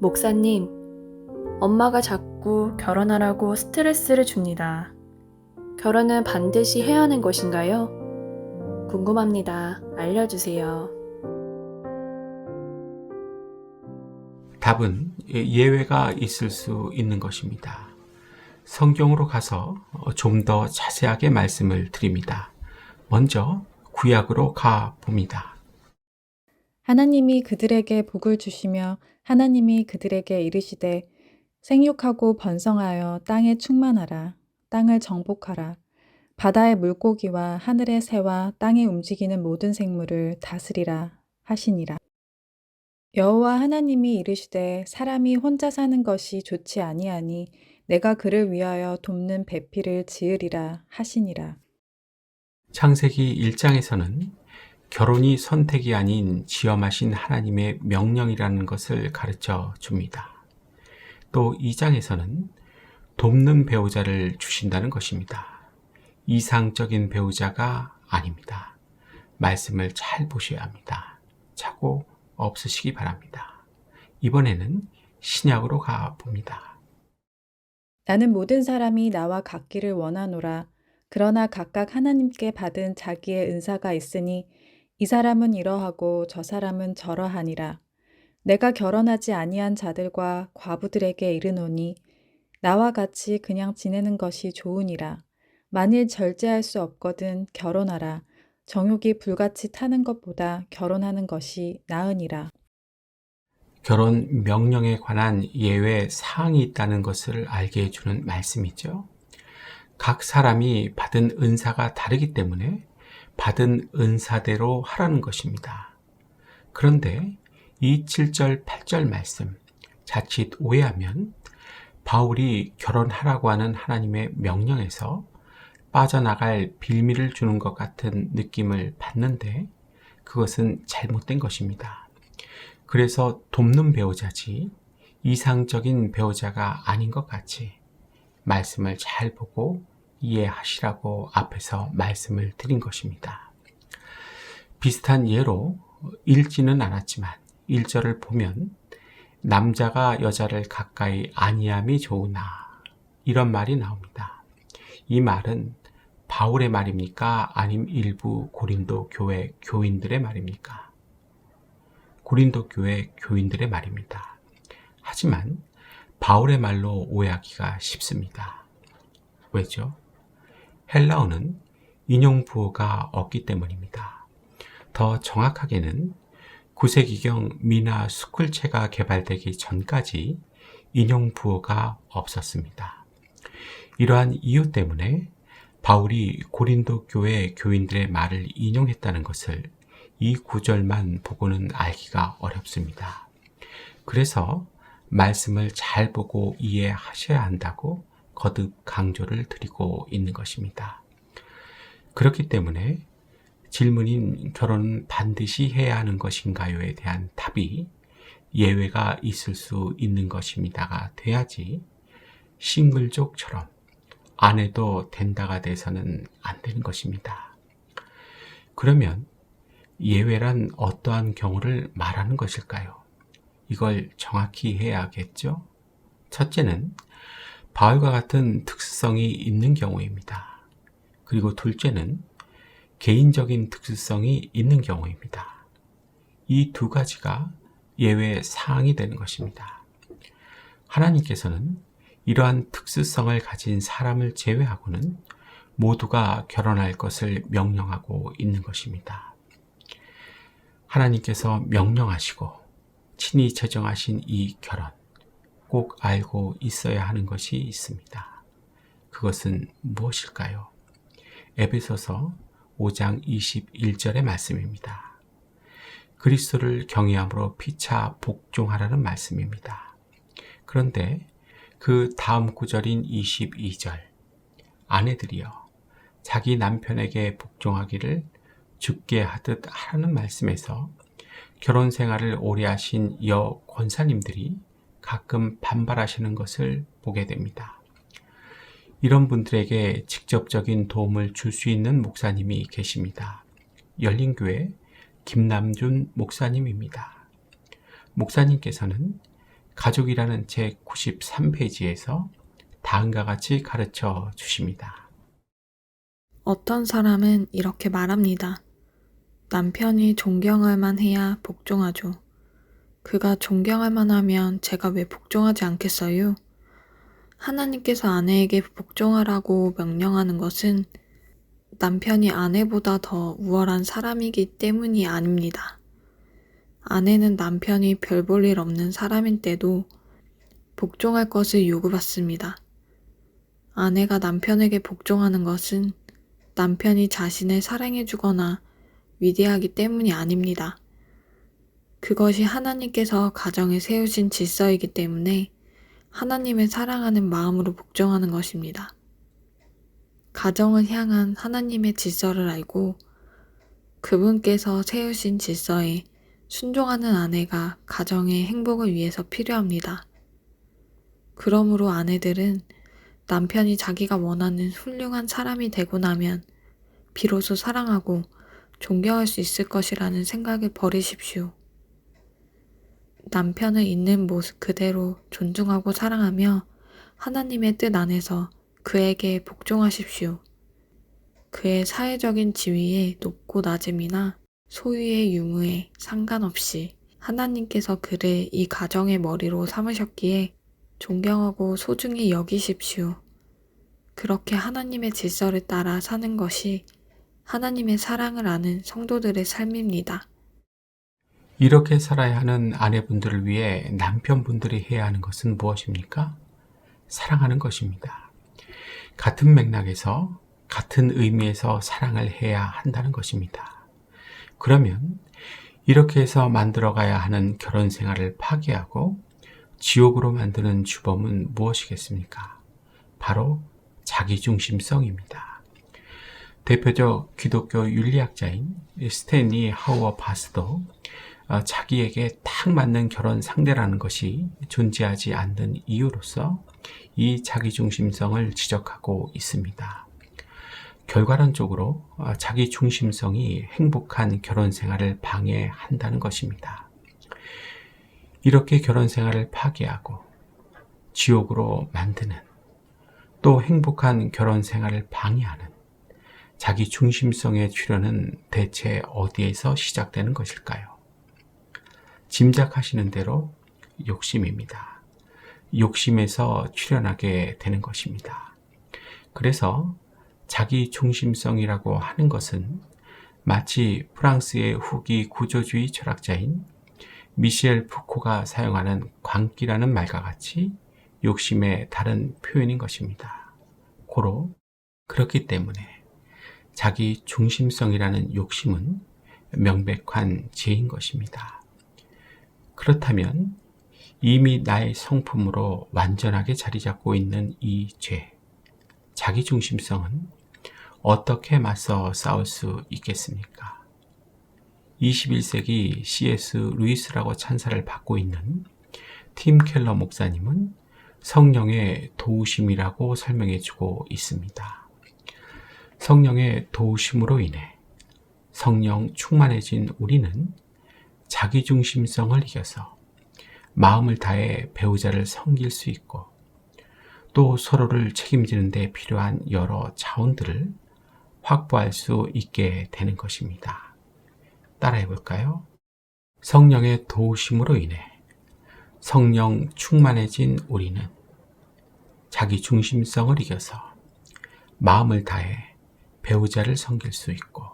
목사님, 엄마가 자꾸 결혼하라고 스트레스를 줍니다. 결혼은 반드시 해야 하는 것인가요? 궁금합니다. 알려주세요. 답은 예외가 있을 수 있는 것입니다. 성경으로 가서 좀 더 자세하게 말씀을 드립니다. 먼저 구약으로 가 봅니다. 하나님이 그들에게 복을 주시며 하나님이 그들에게 이르시되 생육하고 번성하여 땅에 충만하라. 땅을 정복하라. 바다의 물고기와 하늘의 새와 땅에 움직이는 모든 생물을 다스리라 하시니라. 여호와 하나님이 이르시되 사람이 혼자 사는 것이 좋지 아니하니 내가 그를 위하여 돕는 배필을 지으리라 하시니라. 창세기 1장에서는 결혼이 선택이 아닌 지엄하신 하나님의 명령이라는 것을 가르쳐 줍니다. 또 2장에서는 돕는 배우자를 주신다는 것입니다. 이상적인 배우자가 아닙니다. 말씀을 잘 보셔야 합니다. 착오 없으시기 바랍니다. 이번에는 신약으로 가 봅니다. 나는 모든 사람이 나와 같기를 원하노라. 그러나 각각 하나님께 받은 자기의 은사가 있으니 이 사람은 이러하고 저 사람은 저러하니라. 내가 결혼하지 아니한 자들과 과부들에게 이르노니 나와 같이 그냥 지내는 것이 좋으니라. 만일 절제할 수 없거든 결혼하라. 정욕이 불같이 타는 것보다 결혼하는 것이 나으니라. 결혼 명령에 관한 예외 사항이 있다는 것을 알게 해주는 말씀이죠. 각 사람이 받은 은사가 다르기 때문에 받은 은사대로 하라는 것입니다. 그런데 이 7절, 8절 말씀 자칫 오해하면 바울이 결혼하라고 하는 하나님의 명령에서 빠져나갈 빌미를 주는 것 같은 느낌을 받는데 그것은 잘못된 것입니다. 그래서 돕는 배우자지 이상적인 배우자가 아닌 것 같이 말씀을 잘 보고 이해하시라고 앞에서 말씀을 드린 것입니다. 비슷한 예로 읽지는 않았지만 1절을 보면 남자가 여자를 가까이 아니함이 좋으나 이런 말이 나옵니다. 이 말은 바울의 말입니까? 아님 일부 고린도 교회 교인들의 말입니까? 고린도 교회 교인들의 말입니다. 하지만 바울의 말로 오해하기가 쉽습니다. 왜죠? 헬라어는 인용부호가 없기 때문입니다. 더 정확하게는 9세기경 미나 수클체가 개발되기 전까지 인용부호가 없었습니다. 이러한 이유 때문에 바울이 고린도 교회 교인들의 말을 인용했다는 것을 이 구절만 보고는 알기가 어렵습니다. 그래서 말씀을 잘 보고 이해하셔야 한다고 거듭 강조를 드리고 있는 것입니다. 그렇기 때문에 질문인 결혼은 반드시 해야 하는 것인가요에 대한 답이 예외가 있을 수 있는 것입니다가 돼야지 싱글족처럼 안 해도 된다가 돼서는 안 되는 것입니다. 그러면 예외란 어떠한 경우를 말하는 것일까요? 이걸 정확히 해야겠죠? 첫째는 바울과 같은 특수성이 있는 경우입니다. 그리고 둘째는 개인적인 특수성이 있는 경우입니다. 이 두 가지가 예외 사항이 되는 것입니다. 하나님께서는 이러한 특수성을 가진 사람을 제외하고는 모두가 결혼할 것을 명령하고 있는 것입니다. 하나님께서 명령하시고 친히 제정하신 이 결혼, 꼭 알고 있어야 하는 것이 있습니다. 그것은 무엇일까요? 에베소서 5장 21절의 말씀입니다. 그리스도를 경외함으로 피차 복종하라는 말씀입니다. 그런데 그 다음 구절인 22절, 아내들이여 자기 남편에게 복종하기를 주께 하듯 하라는 말씀에서 결혼 생활을 오래 하신 여 권사님들이 가끔 반발하시는 것을 보게 됩니다. 이런 분들에게 직접적인 도움을 줄 수 있는 목사님이 계십니다. 열린교회 김남준 목사님입니다. 목사님께서는 가족이라는 제 93페이지에서 다음과 같이 가르쳐 주십니다. 어떤 사람은 이렇게 말합니다. 남편이 존경할 만해야 복종하죠. 그가 존경할 만하면 제가 왜 복종하지 않겠어요? 하나님께서 아내에게 복종하라고 명령하는 것은 남편이 아내보다 더 우월한 사람이기 때문이 아닙니다. 아내는 남편이 별 볼 일 없는 사람일 때도 복종할 것을 요구받습니다. 아내가 남편에게 복종하는 것은 남편이 자신을 사랑해주거나 위대하기 때문이 아닙니다. 그것이 하나님께서 가정에 세우신 질서이기 때문에 하나님을 사랑하는 마음으로 복종하는 것입니다. 가정을 향한 하나님의 질서를 알고 그분께서 세우신 질서에 순종하는 아내가 가정의 행복을 위해서 필요합니다. 그러므로 아내들은 남편이 자기가 원하는 훌륭한 사람이 되고 나면 비로소 사랑하고 존경할 수 있을 것이라는 생각을 버리십시오. 남편을 있는 모습 그대로 존중하고 사랑하며 하나님의 뜻 안에서 그에게 복종하십시오. 그의 사회적인 지위의 높고 낮음이나 소유의 유무에 상관없이 하나님께서 그를 이 가정의 머리로 삼으셨기에 존경하고 소중히 여기십시오. 그렇게 하나님의 질서를 따라 사는 것이 하나님의 사랑을 아는 성도들의 삶입니다. 이렇게 살아야 하는 아내분들을 위해 남편분들이 해야 하는 것은 무엇입니까? 사랑하는 것입니다. 같은 맥락에서 같은 의미에서 사랑을 해야 한다는 것입니다. 그러면 이렇게 해서 만들어가야 하는 결혼 생활을 파괴하고 지옥으로 만드는 주범은 무엇이겠습니까? 바로 자기중심성입니다. 대표적 기독교 윤리학자인 스탠리 하우어파스도 자기에게 딱 맞는 결혼 상대라는 것이 존재하지 않는 이유로서 이 자기중심성을 지적하고 있습니다. 결과론적으로 자기중심성이 행복한 결혼 생활을 방해한다는 것입니다. 이렇게 결혼 생활을 파괴하고 지옥으로 만드는 또 행복한 결혼 생활을 방해하는 자기중심성의 출현은 대체 어디에서 시작되는 것일까요? 짐작하시는 대로 욕심입니다. 욕심에서 출현하게 되는 것입니다. 그래서 자기중심성이라고 하는 것은 마치 프랑스의 후기 구조주의 철학자인 미셸 푸코가 사용하는 광기라는 말과 같이 욕심의 다른 표현인 것입니다. 고로 그렇기 때문에 자기중심성이라는 욕심은 명백한 죄인 것입니다. 그렇다면 이미 나의 성품으로 완전하게 자리 잡고 있는 이 죄, 자기중심성은 어떻게 맞서 싸울 수 있겠습니까? 21세기 C.S. 루이스라고 찬사를 받고 있는 팀 켈러 목사님은 성령의 도우심이라고 설명해주고 있습니다. 성령의 도우심으로 인해 성령 충만해진 우리는 자기중심성을 이겨서 마음을 다해 배우자를 섬길 수 있고 또 서로를 책임지는 데 필요한 여러 자원들을 확보할 수 있게 되는 것입니다. 따라해 볼까요? 성령의 도우심으로 인해 성령 충만해진 우리는 자기중심성을 이겨서 마음을 다해 배우자를 섬길 수 있고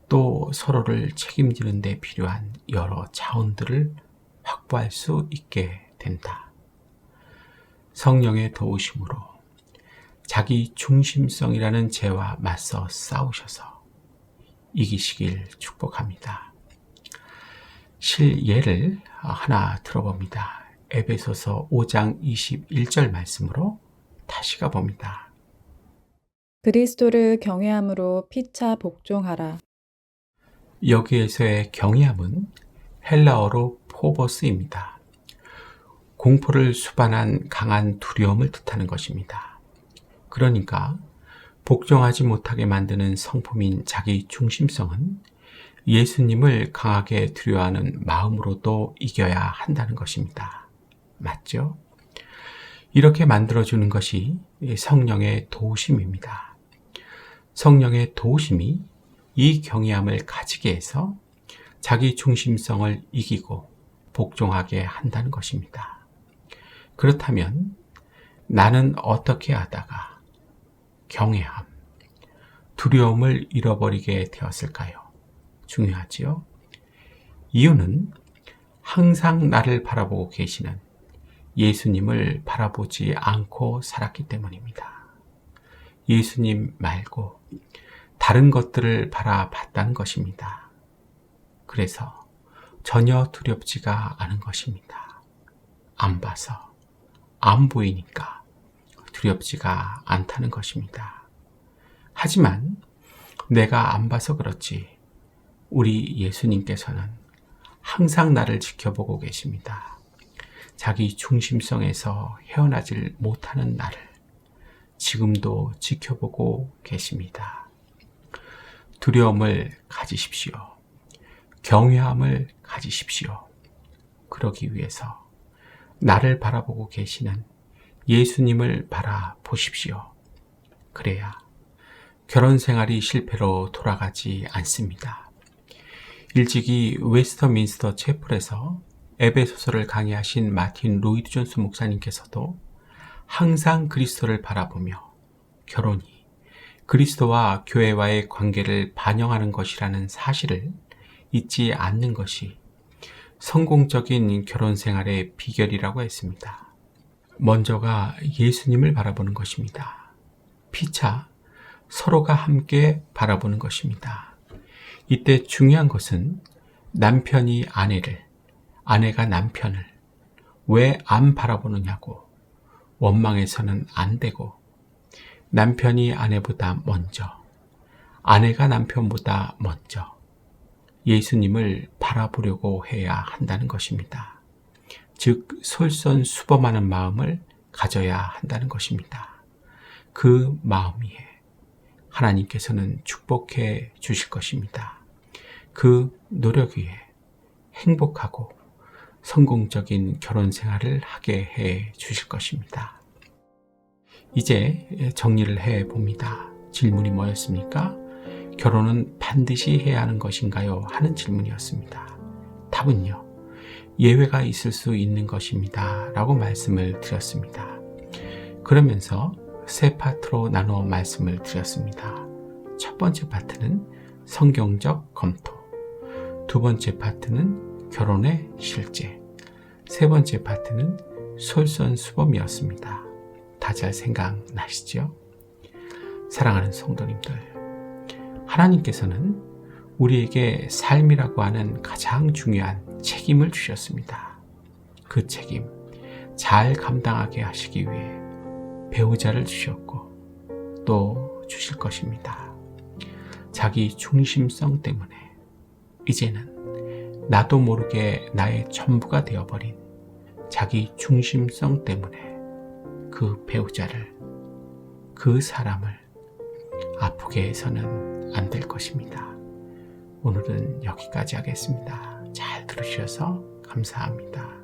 또 서로를 책임지는 데 필요한 여러 자원들을 확보할 수 있게 된다. 성령의 도우심으로 자기중심성이라는 죄와 맞서 싸우셔서 이기시길 축복합니다. 실예를 하나 들어봅니다. 에베소서 5장 21절 말씀으로 다시 가봅니다. 그리스도를 경외함으로 피차 복종하라. 여기에서의 경외함은 헬라어로 포버스입니다. 공포를 수반한 강한 두려움을 뜻하는 것입니다. 그러니까 복종하지 못하게 만드는 성품인 자기 중심성은 예수님을 강하게 두려워하는 마음으로도 이겨야 한다는 것입니다. 맞죠? 이렇게 만들어주는 것이 성령의 도우심입니다. 성령의 도우심이 이 경외함을 가지게 해서 자기 중심성을 이기고 복종하게 한다는 것입니다. 그렇다면 나는 어떻게 하다가 경외함, 두려움을 잃어버리게 되었을까요? 중요하지요? 이유는 항상 나를 바라보고 계시는 예수님을 바라보지 않고 살았기 때문입니다. 예수님 말고 다른 것들을 바라봤다는 것입니다. 그래서 전혀 두렵지가 않은 것입니다. 안 봐서, 안 보이니까 두렵지가 않다는 것입니다. 하지만 내가 안 봐서 그렇지 우리 예수님께서는 항상 나를 지켜보고 계십니다. 자기 중심성에서 헤어나질 못하는 나를 지금도 지켜보고 계십니다. 두려움을 가지십시오. 경외함을 가지십시오. 그러기 위해서 나를 바라보고 계시는 예수님을 바라보십시오. 그래야 결혼 생활이 실패로 돌아가지 않습니다. 일찍이 웨스터민스터 채플에서 에베소서를 강의하신 마틴 로이드 존스 목사님께서도 항상 그리스도를 바라보며 결혼이 그리스도와 교회와의 관계를 반영하는 것이라는 사실을 잊지 않는 것이 성공적인 결혼 생활의 비결이라고 했습니다. 먼저가 예수님을 바라보는 것입니다. 피차 서로가 함께 바라보는 것입니다. 이때 중요한 것은 남편이 아내를, 아내가 남편을 왜 안 바라보느냐고 원망해서는 안 되고, 남편이 아내보다 먼저, 아내가 남편보다 먼저 예수님을 바라보려고 해야 한다는 것입니다. 즉 솔선수범하는 마음을 가져야 한다는 것입니다. 그 마음 위에 하나님께서는 축복해 주실 것입니다. 그 노력 위에 행복하고 성공적인 결혼 생활을 하게 해 주실 것입니다. 이제 정리를 해 봅니다. 질문이 뭐였습니까? 결혼은 반드시 해야 하는 것인가요? 하는 질문이었습니다. 답은요, 예외가 있을 수 있는 것입니다. 라고 말씀을 드렸습니다. 그러면서 세 파트로 나누어 말씀을 드렸습니다. 첫 번째 파트는 성경적 검토, 두 번째 파트는 결혼의 실제, 세 번째 파트는 솔선수범이었습니다. 다 잘 생각나시죠? 사랑하는 성도님들, 하나님께서는 우리에게 삶이라고 하는 가장 중요한 책임을 주셨습니다. 그 책임 잘 감당하게 하시기 위해 배우자를 주셨고 또 주실 것입니다. 자기 중심성 때문에 이제는 나도 모르게 나의 전부가 되어버린 자기 중심성 때문에 그 배우자를, 그 사람을 아프게 해서는 안 될 것입니다. 오늘은 여기까지 하겠습니다. 잘 들으셔서 감사합니다.